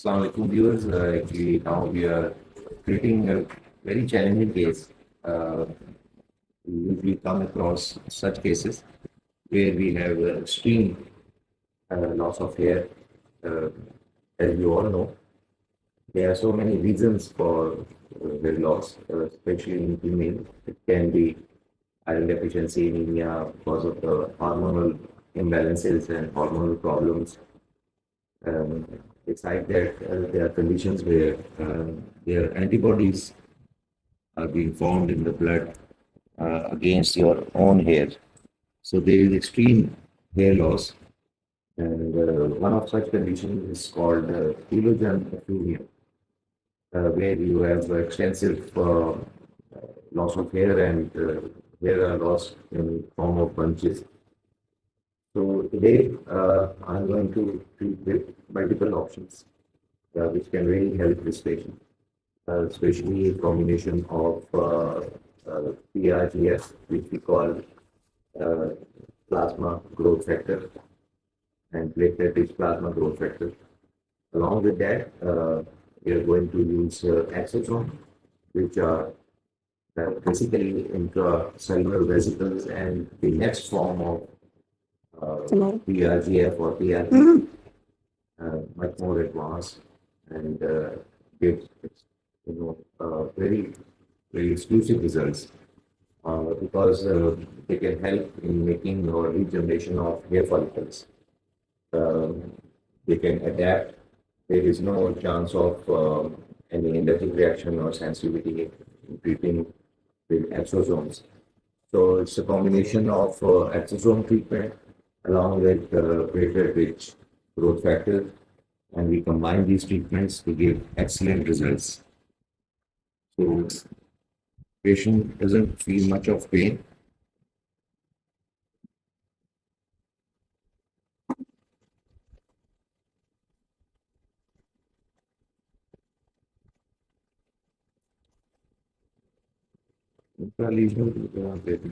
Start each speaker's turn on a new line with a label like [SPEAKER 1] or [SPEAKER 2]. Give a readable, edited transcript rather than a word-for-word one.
[SPEAKER 1] Assalamu alaikum viewers. Actually, now we are treating a very challenging case. We usually come across such cases where we have extreme loss of hair. Uh, as you all know, there are so many reasons for hair loss, especially in female. It can be iron deficiency, anemia, because of the hormonal imbalances and hormonal problems. Um, Besides that, there are conditions where their antibodies are being formed in the blood against your own hair. So there is extreme hair loss, and one of such conditions is called telogen effluvium, where you have extensive loss of hair and hair are lost in form of bunches. So today I'm going to treat with multiple options, which can really help this patient, especially a combination of Prgf, which we call uh, plasma growth factor, and platelet-rich plasma growth factor. Along with that, we are going to use exosomes, which are basically intracellular vesicles and the next form of Prgf or PRP, much more advanced and gives very very exclusive results because they can help in making or regeneration of hair follicles. Um, they can adapt. There is no chance of any allergic reaction or sensitivity in treating with exosomes. So it's a combination of exosome treatment along with platelet-rich growth factor, and we combine these treatments to give excellent results. So patient doesn't feel much of pain. Intralesional,